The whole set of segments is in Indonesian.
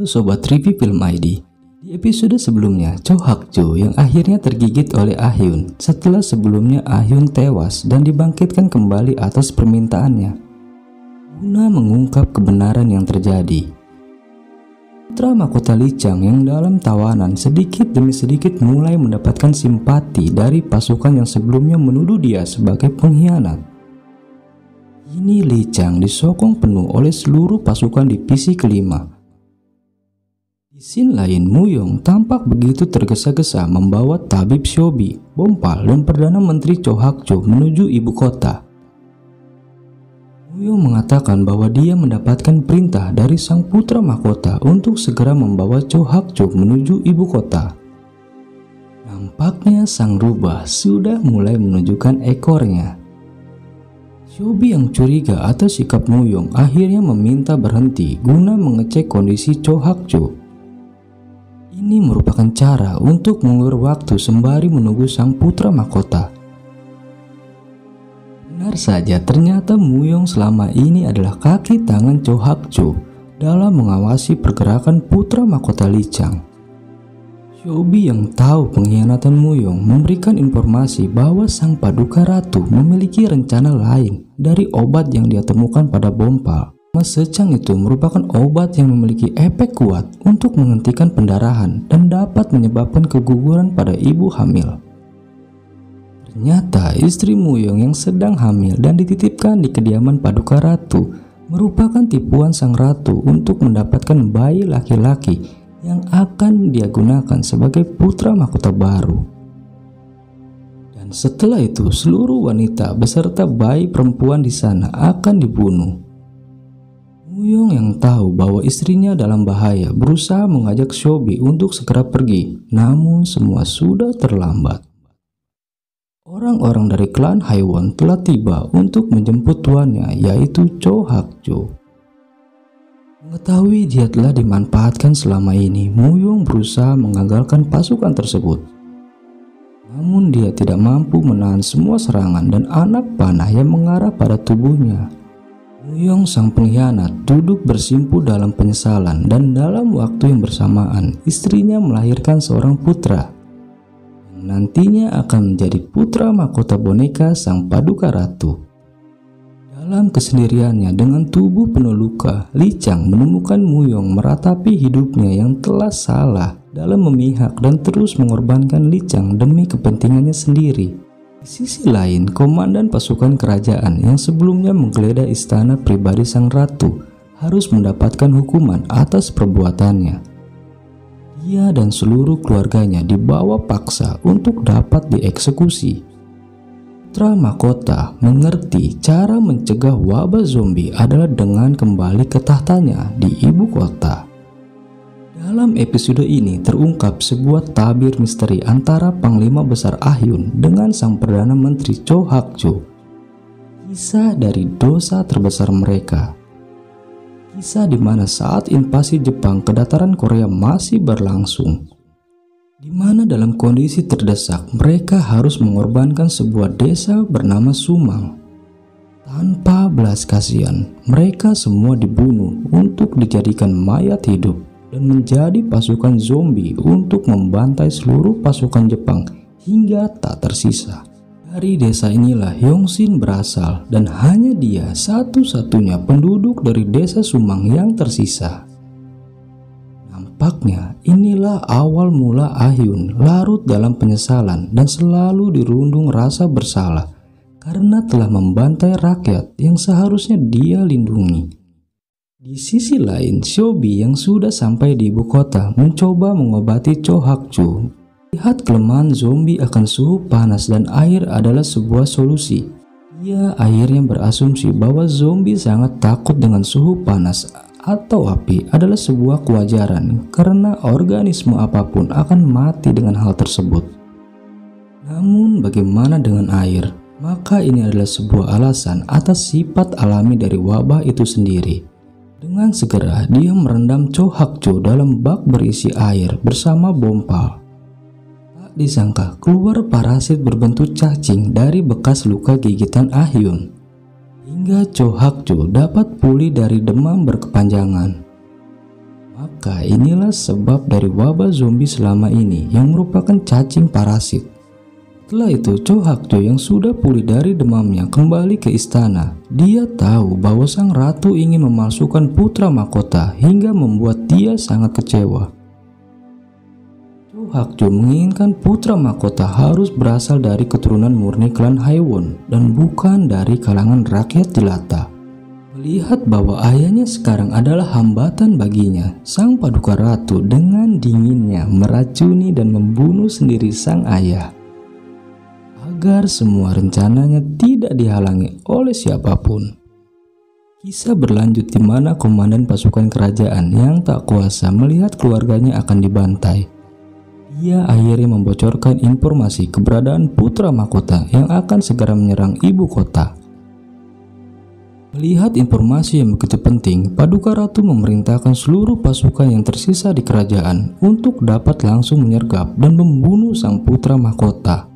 Halo Sobat Review Film ID. Di episode sebelumnya, Cho Hak-jo yang akhirnya tergigit oleh Ah-hyun setelah sebelumnya Ah-hyun tewas dan dibangkitkan kembali atas permintaannya, guna mengungkap kebenaran yang terjadi. Putra mahkota Lee Chang yang dalam tawanan sedikit demi sedikit mulai mendapatkan simpati dari pasukan yang sebelumnya menuduh dia sebagai pengkhianat. Kini Lee Chang disokong penuh oleh seluruh pasukan divisi kelima. Di scene lain, Muyong tampak begitu tergesa-gesa membawa tabib Shobi, Bompal, dan Perdana Menteri Cho Hak-jo menuju ibu kota. Muyong mengatakan bahwa dia mendapatkan perintah dari sang putra mahkota untuk segera membawa Cho Hak-jo menuju ibu kota. Nampaknya sang rubah sudah mulai menunjukkan ekornya. Shobi yang curiga atas sikap Muyong akhirnya meminta berhenti guna mengecek kondisi Cho Hak-jo. Ini merupakan cara untuk mengulur waktu sembari menunggu sang putra mahkota. Benar saja, ternyata Muyong selama ini adalah kaki tangan Cho Hak-jo dalam mengawasi pergerakan putra mahkota Lee Chang. Shobi yang tahu pengkhianatan Muyong memberikan informasi bahwa sang paduka ratu memiliki rencana lain dari obat yang dia temukan pada Bompal. Secang itu merupakan obat yang memiliki efek kuat untuk menghentikan pendarahan dan dapat menyebabkan keguguran pada ibu hamil. Ternyata istri Muyong yang sedang hamil dan dititipkan di kediaman paduka ratu merupakan tipuan sang ratu untuk mendapatkan bayi laki-laki yang akan dia gunakan sebagai putra mahkota baru. Dan setelah itu seluruh wanita beserta bayi perempuan di sana akan dibunuh. Muyong yang tahu bahwa istrinya dalam bahaya berusaha mengajak Shobi untuk segera pergi, namun semua sudah terlambat. Orang-orang dari klan Haiwon telah tiba untuk menjemput tuannya, yaitu Cho Hak-jo. Mengetahui dia telah dimanfaatkan selama ini, Muyong berusaha mengagalkan pasukan tersebut. Namun dia tidak mampu menahan semua serangan dan anak panah yang mengarah pada tubuhnya. Muyong sang pengkhianat duduk bersimpu dalam penyesalan, dan dalam waktu yang bersamaan istrinya melahirkan seorang putra yang nantinya akan menjadi putra mahkota boneka sang paduka ratu. Dalam kesendiriannya dengan tubuh penuh luka, Lee Chang menemukan Muyong meratapi hidupnya yang telah salah dalam memihak dan terus mengorbankan Lee Chang demi kepentingannya sendiri. Di sisi lain, komandan pasukan kerajaan yang sebelumnya menggeledah istana pribadi sang ratu harus mendapatkan hukuman atas perbuatannya. Dia dan seluruh keluarganya dibawa paksa untuk dapat dieksekusi. Putra mahkota mengerti cara mencegah wabah zombie adalah dengan kembali ke tahtanya di ibu kota. Dalam episode ini terungkap sebuah tabir misteri antara Panglima Besar Ah-hyun dengan sang Perdana Menteri Cho Hak-jo. Kisah dari dosa terbesar mereka. Kisah di mana saat invasi Jepang ke dataran Korea masih berlangsung, di mana dalam kondisi terdesak mereka harus mengorbankan sebuah desa bernama Sumang. Tanpa belas kasihan, mereka semua dibunuh untuk dijadikan mayat hidup dan menjadi pasukan zombie untuk membantai seluruh pasukan Jepang hingga tak tersisa. Dari desa inilah Yongsin berasal, dan hanya dia satu-satunya penduduk dari desa Sumang yang tersisa. Nampaknya inilah awal mula Ah-hyun larut dalam penyesalan dan selalu dirundung rasa bersalah karena telah membantai rakyat yang seharusnya dia lindungi. Di sisi lain, Shobi yang sudah sampai di ibu kota mencoba mengobati Cho Hak-jo. Lihat kelemahan zombie akan suhu panas dan air adalah sebuah solusi. Ia akhirnya berasumsi bahwa zombie sangat takut dengan suhu panas atau api adalah sebuah kewajaran karena organisme apapun akan mati dengan hal tersebut. Namun bagaimana dengan air? Maka ini adalah sebuah alasan atas sifat alami dari wabah itu sendiri. Dengan segera dia merendam Cho Hak-jo dalam bak berisi air bersama Bompal. Tak disangka keluar parasit berbentuk cacing dari bekas luka gigitan Ah-hyun, hingga Cho Hak-jo dapat pulih dari demam berkepanjangan. Maka inilah sebab dari wabah zombie selama ini yang merupakan cacing parasit. Setelah itu, Cho Hak-jo yang sudah pulih dari demamnya kembali ke istana. Dia tahu bahwa sang ratu ingin memalsukan putra mahkota hingga membuat dia sangat kecewa. Cho Hak-jo menginginkan putra mahkota harus berasal dari keturunan murni klan Haewon dan bukan dari kalangan rakyat jelata. Melihat bahwa ayahnya sekarang adalah hambatan baginya, sang paduka ratu dengan dinginnya meracuni dan membunuh sendiri sang ayah agar semua rencananya tidak dihalangi oleh siapapun. Kisah berlanjut di mana komandan pasukan kerajaan yang tak kuasa melihat keluarganya akan dibantai. Dia akhirnya membocorkan informasi keberadaan putra mahkota yang akan segera menyerang ibu kota. Melihat informasi yang begitu penting, Paduka Ratu memerintahkan seluruh pasukan yang tersisa di kerajaan untuk dapat langsung menyergap dan membunuh sang putra mahkota.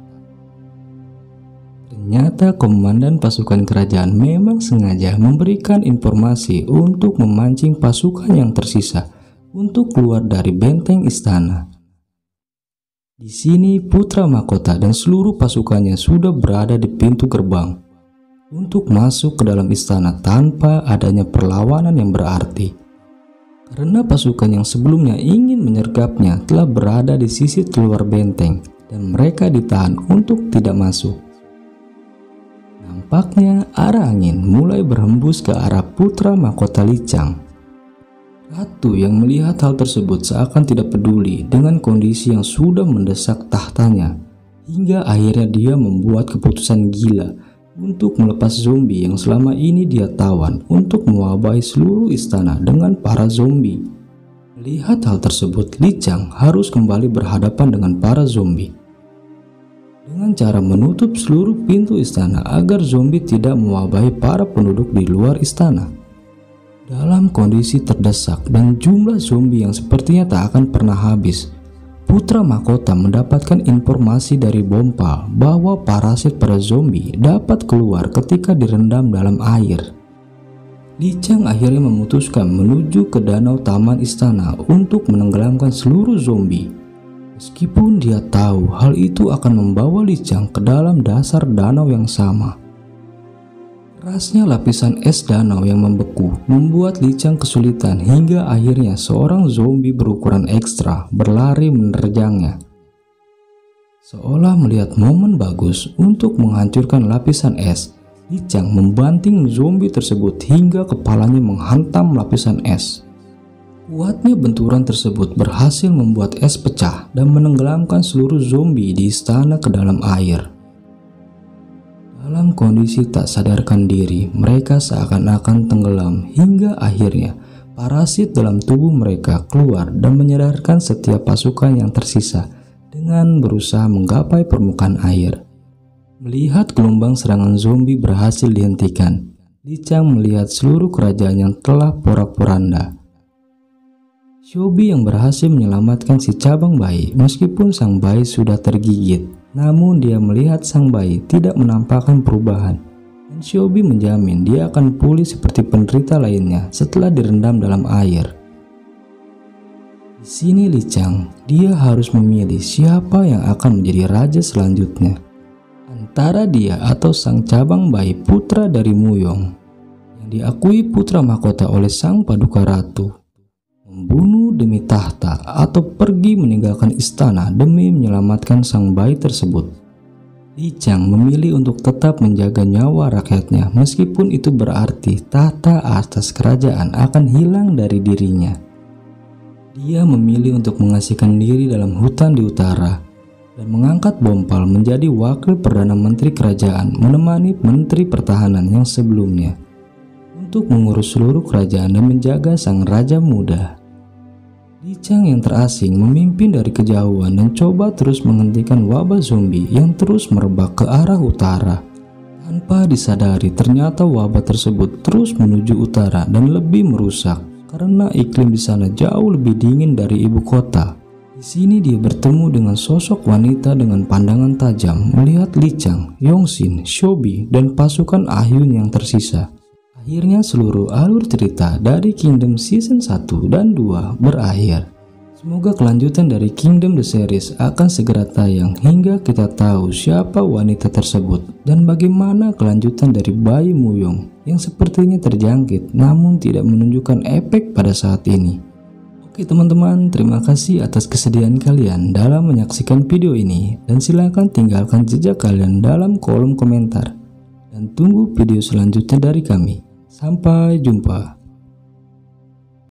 Ternyata komandan pasukan kerajaan memang sengaja memberikan informasi untuk memancing pasukan yang tersisa untuk keluar dari benteng istana. Di sini putra mahkota dan seluruh pasukannya sudah berada di pintu gerbang untuk masuk ke dalam istana tanpa adanya perlawanan yang berarti. Karena pasukan yang sebelumnya ingin menyergapnya telah berada di sisi keluar benteng dan mereka ditahan untuk tidak masuk. Nampaknya arah angin mulai berhembus ke arah putra mahkota Li Chang. Ratu yang melihat hal tersebut seakan tidak peduli dengan kondisi yang sudah mendesak tahtanya, hingga akhirnya dia membuat keputusan gila untuk melepas zombie yang selama ini dia tawan untuk mewabahi seluruh istana dengan para zombie. Melihat hal tersebut, Li Chang harus kembali berhadapan dengan para zombie dengan cara menutup seluruh pintu istana agar zombie tidak mewabahi para penduduk di luar istana. Dalam kondisi terdesak dan jumlah zombie yang sepertinya tak akan pernah habis, putra mahkota mendapatkan informasi dari Bompal bahwa parasit pada zombie dapat keluar ketika direndam dalam air. Li Chang akhirnya memutuskan menuju ke danau taman istana untuk menenggelamkan seluruh zombie. Meskipun dia tahu hal itu akan membawa Li Chang ke dalam dasar danau yang sama. Kerasnya lapisan es danau yang membeku membuat Li Chang kesulitan hingga akhirnya seorang zombie berukuran ekstra berlari menerjangnya. Seolah melihat momen bagus untuk menghancurkan lapisan es, Li Chang membanting zombie tersebut hingga kepalanya menghantam lapisan es. Kuatnya benturan tersebut berhasil membuat es pecah dan menenggelamkan seluruh zombie di istana ke dalam air. Dalam kondisi tak sadarkan diri, mereka seakan-akan tenggelam hingga akhirnya parasit dalam tubuh mereka keluar dan menyadarkan setiap pasukan yang tersisa dengan berusaha menggapai permukaan air. Melihat gelombang serangan zombie berhasil dihentikan, Li Chang melihat seluruh kerajaan yang telah porak-poranda. Shobi yang berhasil menyelamatkan si cabang bayi meskipun sang bayi sudah tergigit, namun dia melihat sang bayi tidak menampakkan perubahan dan Shobi menjamin dia akan pulih seperti penderita lainnya setelah direndam dalam air. Di sini Li Chang, dia harus memilih siapa yang akan menjadi raja selanjutnya, antara dia atau sang cabang bayi putra dari Muyong yang diakui putra mahkota oleh sang paduka ratu. Membunuh demi tahta atau pergi meninggalkan istana demi menyelamatkan sang bayi tersebut. Li Chang memilih untuk tetap menjaga nyawa rakyatnya meskipun itu berarti tahta atas kerajaan akan hilang dari dirinya. Dia memilih untuk mengasihkan diri dalam hutan di utara dan mengangkat Bompal menjadi wakil perdana menteri kerajaan menemani menteri pertahanan yang sebelumnya untuk mengurus seluruh kerajaan dan menjaga sang raja muda. Li Chang yang terasing memimpin dari kejauhan dan coba terus menghentikan wabah zombie yang terus merebak ke arah utara. Tanpa disadari, ternyata wabah tersebut terus menuju utara dan lebih merusak karena iklim di sana jauh lebih dingin dari ibu kota. Di sini dia bertemu dengan sosok wanita dengan pandangan tajam melihat Li Chang, Yongxin, Shobi, dan pasukan Ahyun yang tersisa. Akhirnya seluruh alur cerita dari Kingdom Season 1 dan 2 berakhir. Semoga kelanjutan dari Kingdom The Series akan segera tayang hingga kita tahu siapa wanita tersebut dan bagaimana kelanjutan dari bayi Muyong yang sepertinya terjangkit namun tidak menunjukkan efek pada saat ini. Oke teman-teman, terima kasih atas kesediaan kalian dalam menyaksikan video ini dan silahkan tinggalkan jejak kalian dalam kolom komentar dan tunggu video selanjutnya dari kami. Sampai jumpa.